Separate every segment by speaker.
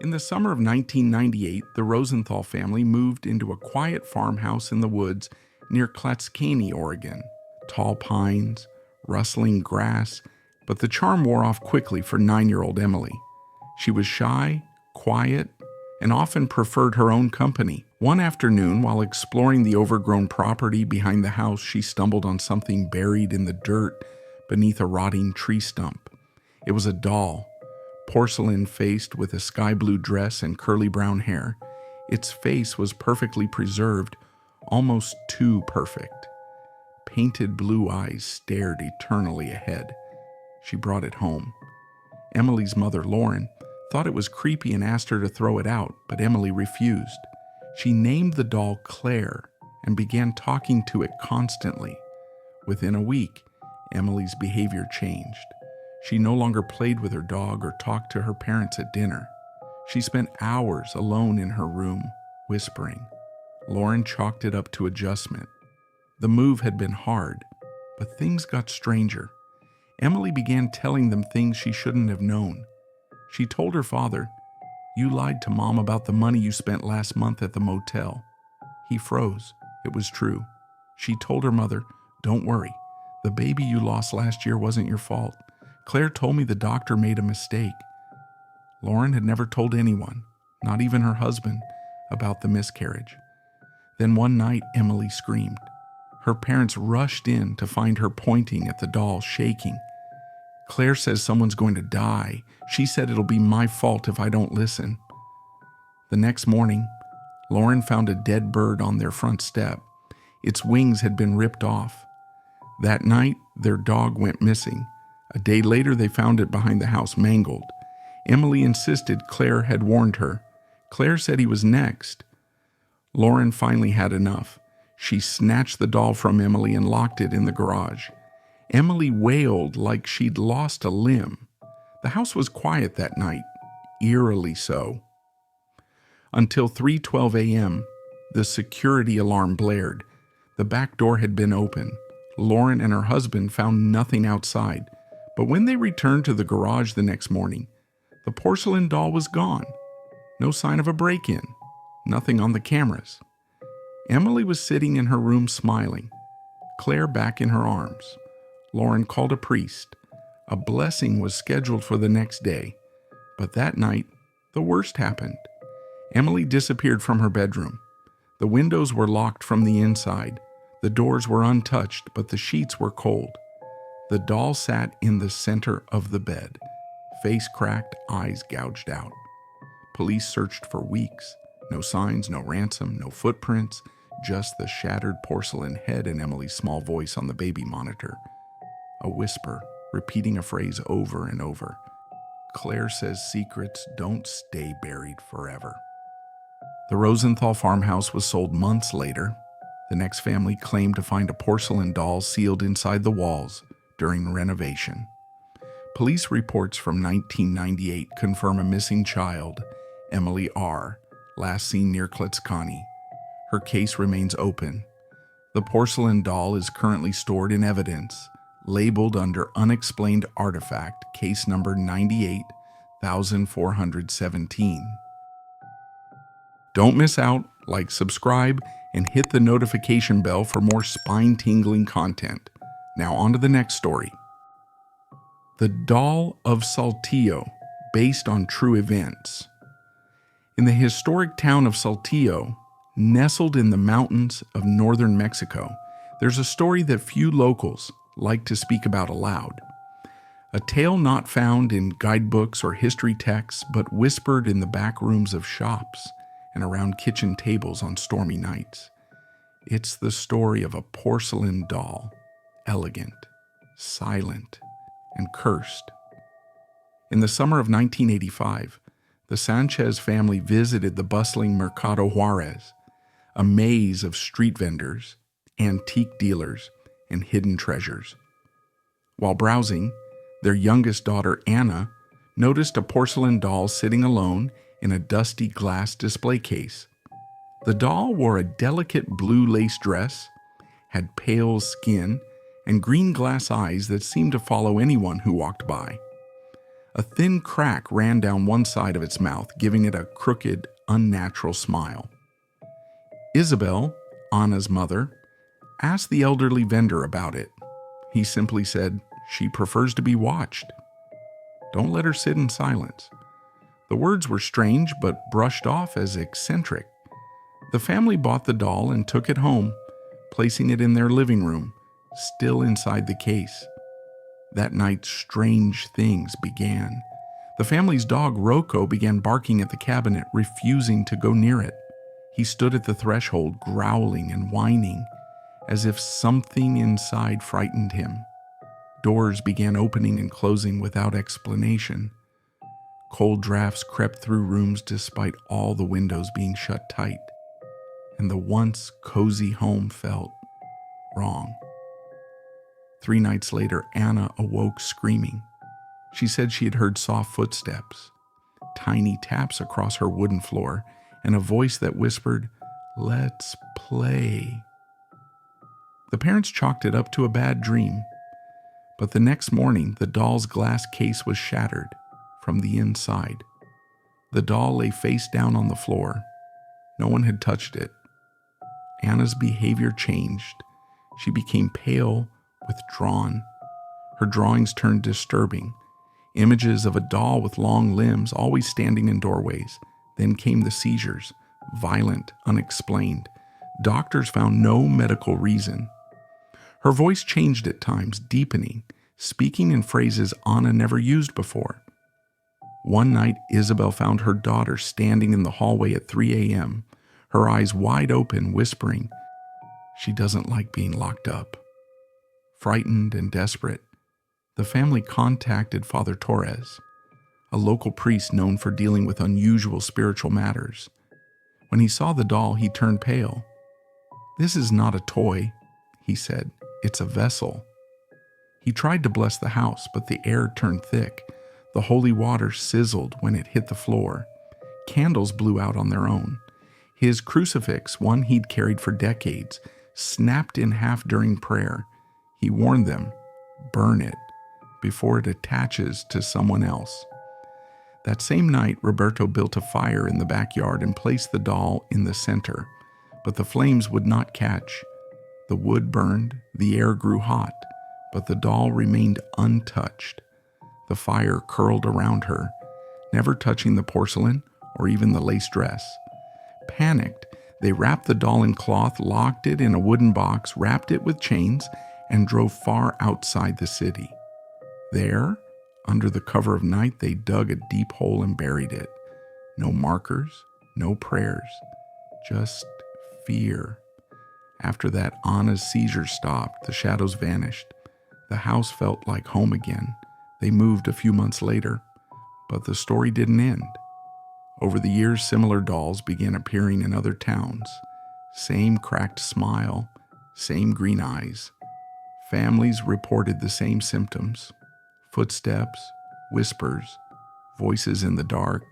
Speaker 1: In the summer of 1998, the Rosenthal family moved into a quiet farmhouse in the woods near Klatskanee, Oregon. Tall pines, rustling grass, but the charm wore off quickly for 9-year-old Emily. She was shy, quiet, and often preferred her own company. One afternoon, while exploring the overgrown property behind the house, she stumbled on something buried in the dirt beneath a rotting tree stump. It was a doll, porcelain-faced with a sky-blue dress and curly brown hair. Its face was perfectly preserved, almost too perfect. Painted blue eyes stared eternally ahead. She brought it home. Emily's mother, Lauren, thought it was creepy and asked her to throw it out, but Emily refused. She named the doll Claire and began talking to it constantly. Within a week, Emily's behavior changed. She no longer played with her dog or talked to her parents at dinner. She spent hours alone in her room, whispering. Lauren chalked it up to adjustment. The move had been hard, but things got stranger. Emily began telling them things she shouldn't have known. She told her father, "You lied to Mom about the money you spent last month at the motel." He froze. It was true. She told her mother, "Don't worry. The baby you lost last year wasn't your fault. Claire told me the doctor made a mistake." Lauren had never told anyone, not even her husband, about the miscarriage. Then one night, Emily screamed. Her parents rushed in to find her pointing at the doll, shaking. "Claire says someone's going to die. She said it'll be my fault if I don't listen." The next morning, Lauren found a dead bird on their front step. Its wings had been ripped off. That night, their dog went missing. A day later, they found it behind the house, mangled. Emily insisted Claire had warned her. Claire said he was next. Lauren finally had enough. She snatched the doll from Emily and locked it in the garage. Emily wailed like she'd lost a limb. The house was quiet that night, eerily so. Until 3:12 a.m., the security alarm blared. The back door had been open. Lauren and her husband found nothing outside, but when they returned to the garage the next morning, the porcelain doll was gone. No sign of a break-in, nothing on the cameras. Emily was sitting in her room smiling, Claire back in her arms. Lauren called a priest. A blessing was scheduled for the next day, but that night, the worst happened. Emily disappeared from her bedroom. The windows were locked from the inside. The doors were untouched, but the sheets were cold. The doll sat in the center of the bed, face cracked, eyes gouged out. Police searched for weeks. No signs, no ransom, no footprints, just the shattered porcelain head and Emily's small voice on the baby monitor. A whisper, repeating a phrase over and over. "Claire says secrets don't stay buried forever." The Rosenthal farmhouse was sold months later. The next family claimed to find a porcelain doll sealed inside the walls during renovation. Police reports from 1998 confirm a missing child, Emily R., last seen near Klatskanee. Her case remains open. The porcelain doll is currently stored in evidence, labeled under Unexplained Artifact, case number 98,417. Don't miss out, like, subscribe, and hit the notification bell for more spine-tingling content. Now on to the next story. The Doll of Saltillo, based on true events. In the historic town of Saltillo, nestled in the mountains of northern Mexico, there's a story that few locals like to speak about aloud. A tale not found in guidebooks or history texts, but whispered in the back rooms of shops and around kitchen tables on stormy nights. It's the story of a porcelain doll, elegant, silent, and cursed. In the summer of 1985, the Sanchez family visited the bustling Mercado Juarez, a maze of street vendors, antique dealers, and hidden treasures. While browsing, their youngest daughter, Anna, noticed a porcelain doll sitting alone in a dusty glass display case. The doll wore a delicate blue lace dress, had pale skin, and green glass eyes that seemed to follow anyone who walked by. A thin crack ran down one side of its mouth, giving it a crooked, unnatural smile. Isabel, Anna's mother, asked the elderly vendor about it. He simply said, "She prefers to be watched. Don't let her sit in silence." The words were strange, but brushed off as eccentric. The family bought the doll and took it home, placing it in their living room, still inside the case. That night, strange things began. The family's dog, Rocco, began barking at the cabinet, refusing to go near it. He stood at the threshold, growling and whining, as if something inside frightened him. Doors began opening and closing without explanation. Cold drafts crept through rooms despite all the windows being shut tight, and the once cozy home felt wrong. 3 nights later, Anna awoke screaming. She said she had heard soft footsteps, tiny taps across her wooden floor, and a voice that whispered, "Let's play." The parents chalked it up to a bad dream, but the next morning, the doll's glass case was shattered from the inside. The doll lay face down on the floor. No one had touched it. Anna's behavior changed. She became pale, withdrawn. Her drawings turned disturbing. Images of a doll with long limbs, always standing in doorways. Then came the seizures, violent, unexplained. Doctors found no medical reason. Her voice changed at times, deepening, speaking in phrases Anna never used before. One night, Isabel found her daughter standing in the hallway at 3 a.m., her eyes wide open, whispering, "She doesn't like being locked up." Frightened and desperate, the family contacted Father Torres, a local priest known for dealing with unusual spiritual matters. When he saw the doll, he turned pale. "This is not a toy," he said. "It's a vessel." He tried to bless the house, but the air turned thick. The holy water sizzled when it hit the floor. Candles blew out on their own. His crucifix, one he'd carried for decades, snapped in half during prayer. He warned them, "Burn it before it attaches to someone else." That same night, Roberto built a fire in the backyard and placed the doll in the center, but the flames would not catch. The wood burned, the air grew hot, but the doll remained untouched. The fire curled around her, never touching the porcelain or even the lace dress. Panicked, they wrapped the doll in cloth, locked it in a wooden box, wrapped it with chains, and drove far outside the city. There, under the cover of night, they dug a deep hole and buried it. No markers, no prayers, just fear. After that, Anna's seizures stopped, the shadows vanished. The house felt like home again. They moved a few months later, but the story didn't end. Over the years, similar dolls began appearing in other towns. Same cracked smile, same green eyes. Families reported the same symptoms: footsteps, whispers, voices in the dark.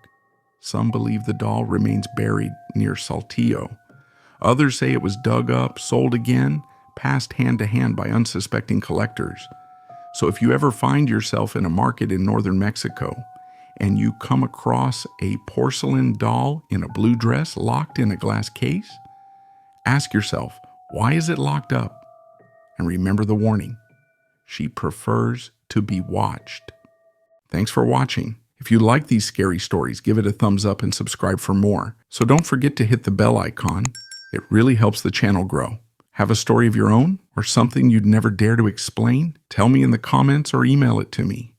Speaker 1: Some believe the doll remains buried near Saltillo. Others say it was dug up, sold again, passed hand to hand by unsuspecting collectors. So if you ever find yourself in a market in northern Mexico and you come across a porcelain doll in a blue dress locked in a glass case, ask yourself, why is it locked up? And remember the warning: she prefers to be watched. Thanks for watching. If you like these scary stories, give it a thumbs up and subscribe for more. So don't forget to hit the bell icon. It really helps the channel grow. Have a story of your own or something you'd never dare to explain? Tell me in the comments or email it to me.